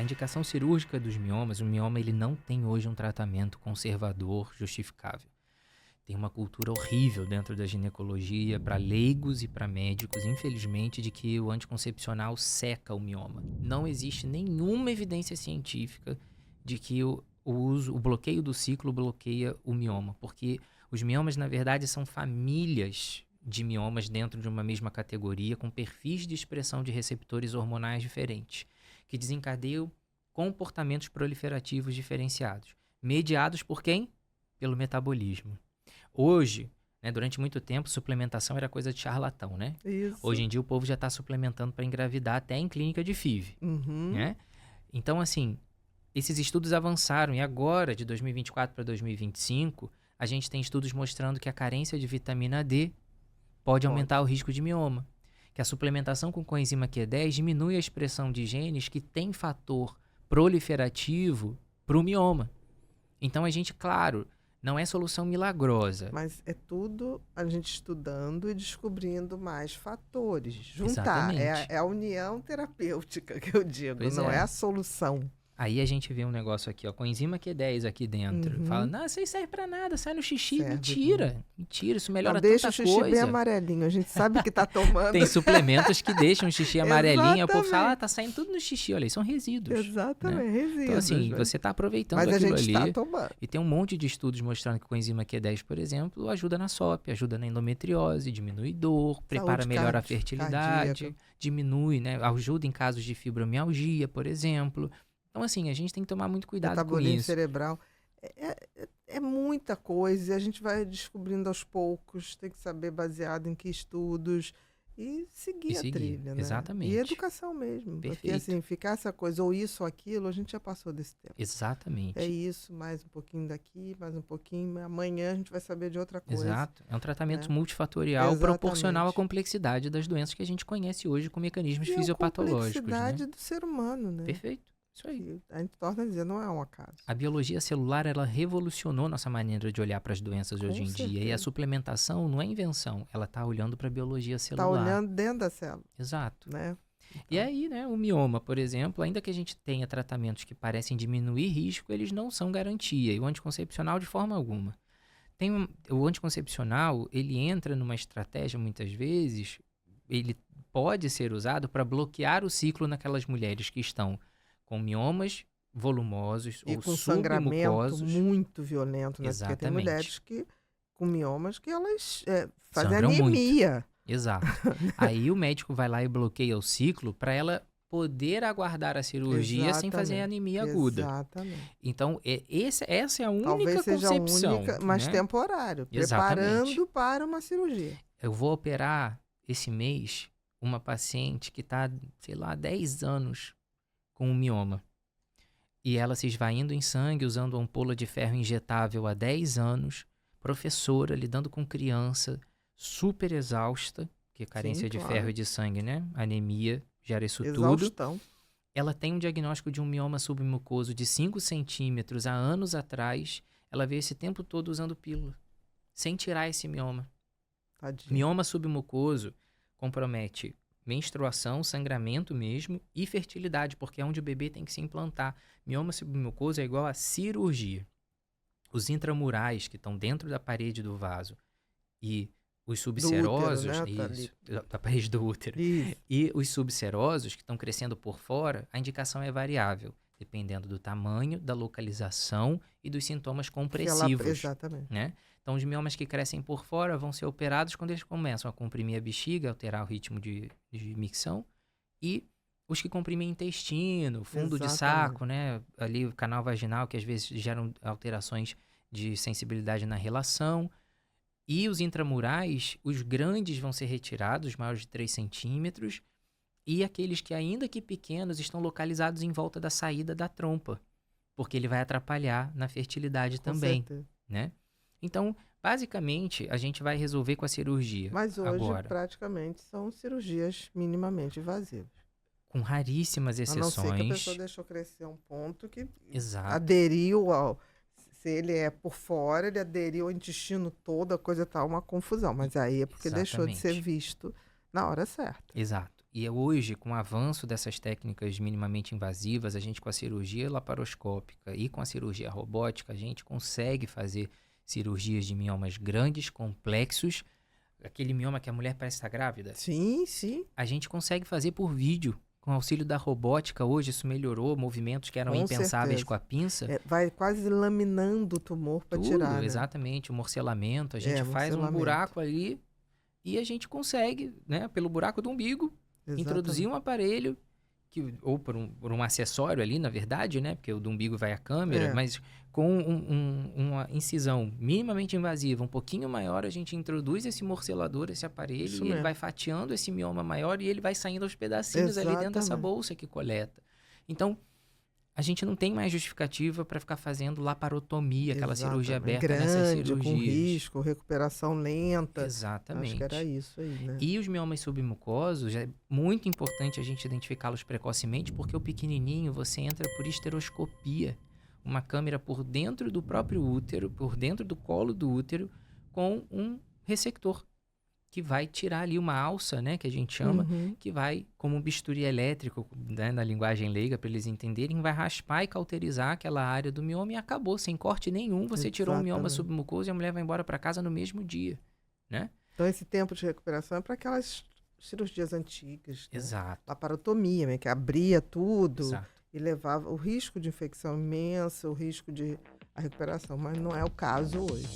A indicação cirúrgica dos miomas, o mioma ele não tem hoje um tratamento conservador justificável. Tem uma cultura horrível dentro da ginecologia para leigos e para médicos, infelizmente, de que o anticoncepcional seca o mioma. Não existe nenhuma evidência científica de que o bloqueio do ciclo bloqueia o mioma, porque os miomas, na verdade, são famílias de miomas dentro de uma mesma categoria, com perfis de expressão de receptores hormonais diferentes, que desencadeiam comportamentos proliferativos diferenciados, mediados por quem? Pelo metabolismo. Hoje, né, durante muito tempo, suplementação era coisa de charlatão, né? Isso. Hoje em dia o povo já está suplementando para engravidar até em clínica de FIV, né? Então, assim, esses estudos avançaram e agora, de 2024 para 2025, a gente tem estudos mostrando que a carência de vitamina D pode aumentar o risco de mioma. Que a suplementação com coenzima Q10 diminui a expressão de genes que têm fator proliferativo para o mioma. Então, a gente, claro, não é solução milagrosa. Mas é tudo a gente estudando e descobrindo mais fatores. Juntar. Exatamente. É a união terapêutica que eu digo, Pois não é. é a solução. Aí a gente vê um negócio aqui, ó, coenzima Q10 aqui dentro. Fala, não, isso aí serve pra nada, sai no xixi. Serve. Mentira, isso melhora Não, deixa tanta o xixi coisa. bem amarelinho, a gente sabe que tá tomando. Tem suplementos que deixam o xixi amarelinho, o povo Exatamente. fala, tá saindo tudo no xixi, olha aí, são resíduos. Exatamente, né? resíduos. Então assim, né? você tá aproveitando Mas a aquilo gente ali. tá tomando. E tem um monte de estudos mostrando que o coenzima Q10, por exemplo, ajuda na SOP, ajuda na endometriose, diminui dor, prepara melhor a fertilidade, cardíaca. diminui, né, ajuda em casos de fibromialgia, por exemplo. Então, assim, a gente tem que tomar muito cuidado com Metabolismo isso. cerebral. É muita coisa e a gente vai descobrindo aos poucos, tem que saber baseado em que estudos e seguir a trilha, né? Exatamente. E educação mesmo. Perfeito. Porque assim, ficar essa coisa ou isso ou aquilo, a gente já passou desse tempo. Exatamente. É isso, mais um pouquinho daqui, mais um pouquinho. Amanhã a gente vai saber de outra coisa. Exato. É um tratamento né? multifatorial Exatamente. proporcional à complexidade das doenças que a gente conhece hoje com mecanismos E fisiopatológicos. a complexidade né? do ser humano, né? Perfeito. Isso aí. Que a gente torna a dizer, não é um acaso. A biologia celular, ela revolucionou nossa maneira de olhar para as doenças Com hoje em dia. E a certeza. suplementação não é invenção, ela está olhando para a biologia Está celular. olhando dentro da célula, Exato. né? E aí, né, o mioma, por exemplo, ainda que a gente tenha tratamentos que parecem diminuir risco, eles não são garantia. E o anticoncepcional, de forma alguma. O anticoncepcional, ele entra numa estratégia, muitas vezes, ele pode ser usado para bloquear o ciclo naquelas mulheres que estão com miomas volumosos E ou com sangramento submucosos. muito violento, né? Porque tem Exatamente. mulheres com miomas que elas fazem Sangram muito. anemia. Exato. Aí o médico vai lá e bloqueia o ciclo para ela poder aguardar a cirurgia sem fazer Exatamente. anemia aguda. Exatamente. Então, essa é a única Talvez seja a concepção. única, mas né? temporário. Exatamente. Preparando para uma cirurgia. Eu vou operar esse mês uma paciente que está, sei lá, 10 anos com um mioma. E ela se esvaindo em sangue, usando uma ampola de ferro injetável há 10 anos, professora, lidando com criança, super exausta, que carência de claro. ferro e de sangue, né? Anemia, gera isso tudo. Exaustão. Ela tem um diagnóstico de um mioma submucoso de 5 centímetros há anos atrás. Ela veio esse tempo todo usando pílula, sem tirar esse mioma. Tadinho. Mioma submucoso compromete menstruação, sangramento mesmo e fertilidade, porque é onde o bebê tem que se implantar. Mioma submucoso é igual a cirurgia. Os intramurais, que estão dentro da parede do vaso, e os subserosos, Do útero, né? isso, da parede do útero, Isso. e os subserosos, que estão crescendo por fora, a indicação é variável, dependendo do tamanho, da localização e dos sintomas compressivos. Exatamente. Né? Então, os miomas que crescem por fora vão ser operados quando eles começam a comprimir a bexiga, alterar o ritmo de micção, e os que comprimem intestino, fundo de saco, né? Ali o canal vaginal, que às vezes geram alterações de sensibilidade na relação. E os intramurais, os grandes vão ser retirados, os maiores de 3 centímetros, e aqueles que, ainda que pequenos, estão localizados em volta da saída da trompa, porque ele vai atrapalhar na fertilidade também, né? Então, basicamente, a gente vai resolver com a cirurgia. Mas hoje, agora, praticamente, são cirurgias minimamente invasivas. com raríssimas exceções. A não ser que a pessoa deixou crescer um ponto que Exato. aderiu ao... Se ele é por fora, ele aderiu ao intestino todo, a coisa tá uma confusão. Mas aí é porque deixou de ser visto na hora certa. Exato. E hoje, com o avanço dessas técnicas minimamente invasivas, a gente com a cirurgia laparoscópica e com a cirurgia robótica, a gente consegue fazer cirurgias de miomas grandes, complexos. Aquele mioma que a mulher parece estar grávida. Sim, sim. A gente consegue fazer por vídeo. Com o auxílio da robótica, hoje isso melhorou, movimentos que eram impensáveis com a pinça. Vai quase laminando o tumor para tirar, né? Exatamente, o morcelamento. A gente faz um buraco ali e a gente consegue, né, pelo buraco do umbigo, introduzir um aparelho, ou por um acessório ali, na verdade, né? Porque o do umbigo vai a câmera, mas com uma incisão minimamente invasiva, um pouquinho maior, a gente introduz esse morcelador, esse aparelho, ele vai fatiando esse mioma maior e ele vai saindo aos pedacinhos ali dentro dessa bolsa que coleta. Então, a gente não tem mais justificativa para ficar fazendo laparotomia, aquela cirurgia aberta nessas cirurgias. Com risco, recuperação lenta. Exatamente. Acho que era isso aí, né? E os miomas submucosos, é muito importante a gente identificá-los precocemente, porque o pequenininho, você entra por esteroscopia. Uma câmera por dentro do próprio útero, por dentro do colo do útero, com um ressector, que vai tirar ali uma alça, né, que a gente chama, que vai, como um bisturi elétrico, né, na linguagem leiga, para eles entenderem, vai raspar e cauterizar aquela área do mioma e acabou, sem corte nenhum, você tirou um mioma submucoso e a mulher vai embora para casa no mesmo dia, né? Então, esse tempo de recuperação é para aquelas cirurgias antigas, né? Exato. Laparotomia, né, que abria tudo. Exato. E levava o risco de infecção imensa, o risco de a recuperação, mas não é o caso hoje.